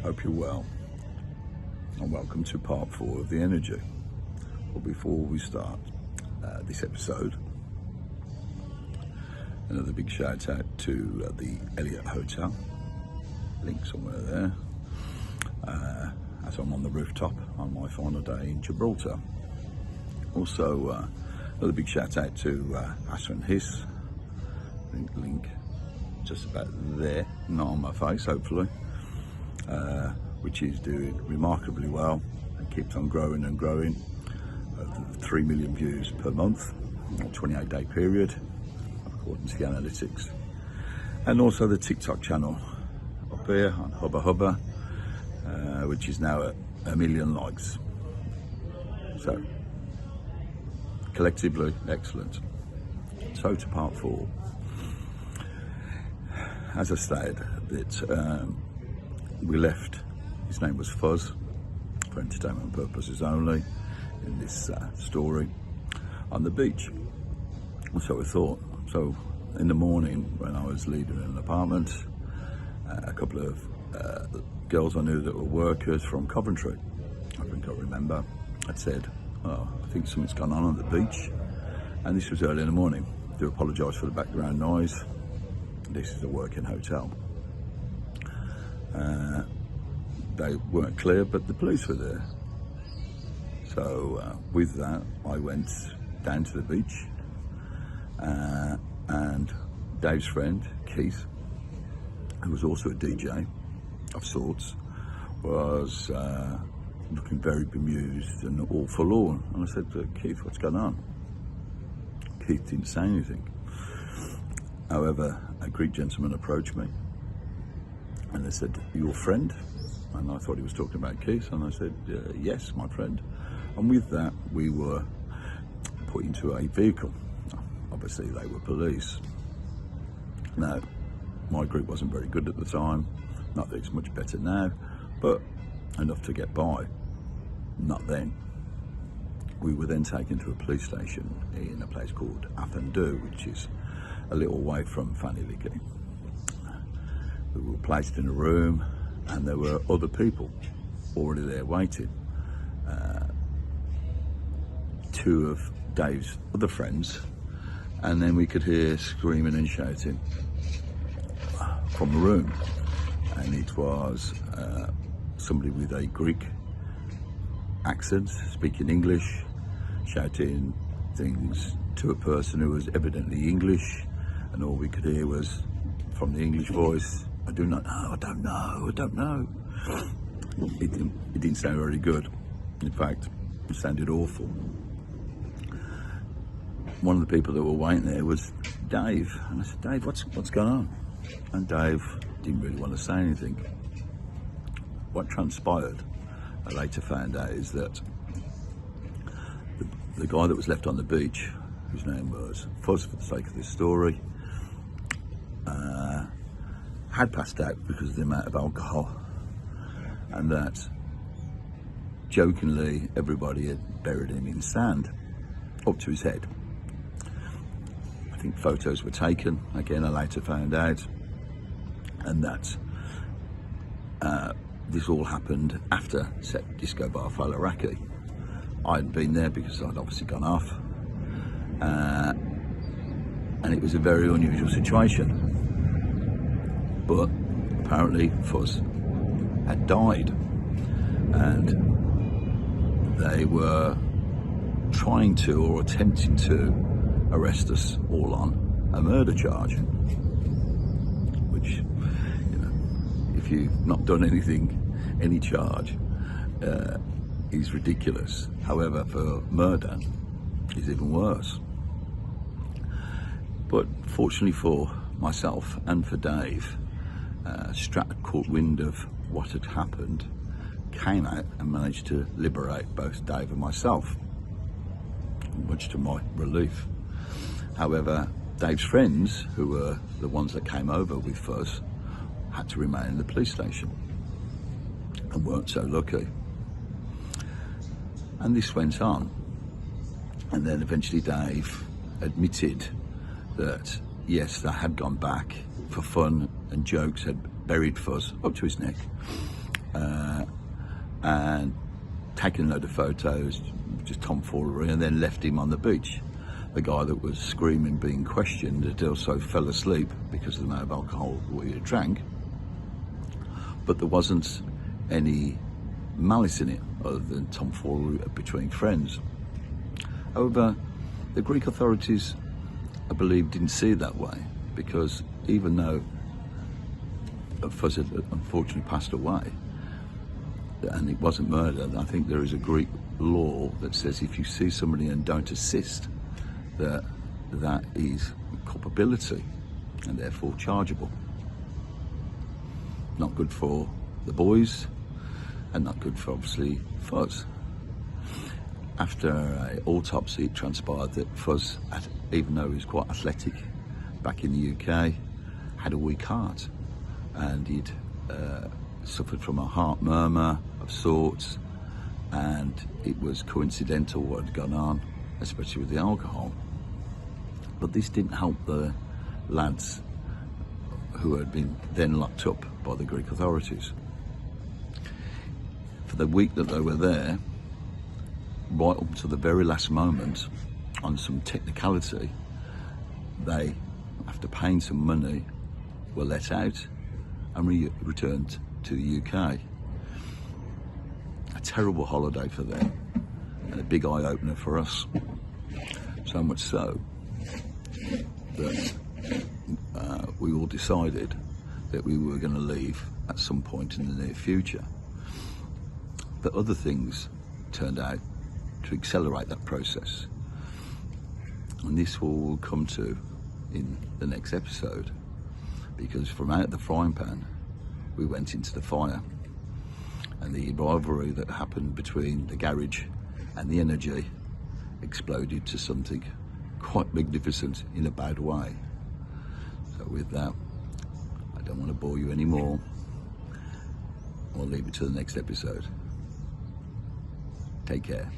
Hope you're well, and welcome to part 4 of the NRG. But before we start this episode, another big shout out to the Elliott Hotel, link somewhere there, as I'm on the rooftop on my final day in Gibraltar. Also, another big shout out to Asa and Hiss, link just about there, not on my face hopefully, which is doing remarkably well and keeps on growing and growing. 3 million views per month, a 28-day period, according to the analytics. And also the TikTok channel up here on Hubba Hubba, which is now at 1 million likes. So, collectively, excellent. So to part 4. As I stated, that we left, his name was Fuzz, for entertainment purposes only, in this story, on the beach. So we thought. So in the morning, when I was leaving an apartment, a couple of girls I knew that were workers from Coventry, I think I remember, had said, "Oh, I think something's gone on the beach." And this was early in the morning. I do apologise for the background noise. This is a working hotel. They weren't clear, but the police were there. So with that, I went down to the beach, and Dave's friend, Keith, who was also a DJ of sorts, was looking very bemused and all forlorn. And I said to Keith, "What's going on?" Keith didn't say anything. However, a Greek gentleman approached me and they said, "Your friend?" And I thought he was talking about Keith, and I said, "Yes, my friend." And with that, we were put into a vehicle. Obviously, they were police. Now, my group wasn't very good at the time. Not that it's much better now, but enough to get by. Not then. We were then taken to a police station in a place called Athendu, which is a little way from Faliraki. We were placed in a room, and there were other people already there waiting. 2 of Dave's other friends, and then we could hear screaming and shouting from the room, and it was somebody with a Greek accent speaking English, shouting things to a person who was evidently English, and all we could hear was from the English voice, "I do not know, I don't know, I don't know." It didn't sound very good. In fact, it sounded awful. One of the people that were waiting there was Dave, and I said, "Dave, what's going on?" And Dave didn't really want to say anything. What transpired, I later found out, is that the guy that was left on the beach, whose name was Fuzz for the sake of this story, had passed out because of the amount of alcohol, and that jokingly everybody had buried him in sand up to his head. I think photos were taken, again I later found out, and that this all happened after Set Disco Bar Faliraki. I'd been there because I'd obviously gone off, and it was a very unusual situation. But apparently Fuzz had died, and they were trying to, or attempting to, arrest us all on a murder charge, which, you know, if you've not done anything, any charge, is ridiculous. However, for murder is even worse. But fortunately for myself and for Dave, Stratford caught wind of what had happened, came out and managed to liberate both Dave and myself, much to my relief. However, Dave's friends, who were the ones that came over with Fuzz, had to remain in the police station and weren't so lucky. And this went on, and then eventually Dave admitted that yes, they had gone back for fun and jokes, had buried Fuzz up to his neck, and taken a load of photos, just tomfoolery, and then left him on the beach. The guy that was screaming, being questioned, had also fell asleep because of the amount of alcohol we had drank. But there wasn't any malice in it other than tomfoolery between friends. However, the Greek authorities, I believe, didn't see it that way, because even though Fuzz had unfortunately passed away and it wasn't murder, I think there is a Greek law that says if you see somebody and don't assist, that is culpability and therefore chargeable. Not good for the boys and not good for, obviously, Fuzz. After an autopsy, it transpired that Fuzz, even though he was quite athletic back in the UK, had a weak heart, and he'd suffered from a heart murmur of sorts, and it was coincidental what had gone on, especially with the alcohol. But this didn't help the lads who had been then locked up by the Greek authorities. For the week that they were there, right up to the very last moment, on some technicality, they, after paying some money, were let out and returned to the UK. A terrible holiday for them and a big eye-opener for us. So much so that we all decided that we were going to leave at some point in the near future. But other things turned out to accelerate that process, and this we'll come to in the next episode, because from out of the frying pan we went into the fire, and the rivalry that happened between the garage and the NRG exploded to something quite magnificent in a bad way. So with that, I don't want to bore you anymore. I'll leave it to the next episode. Take care.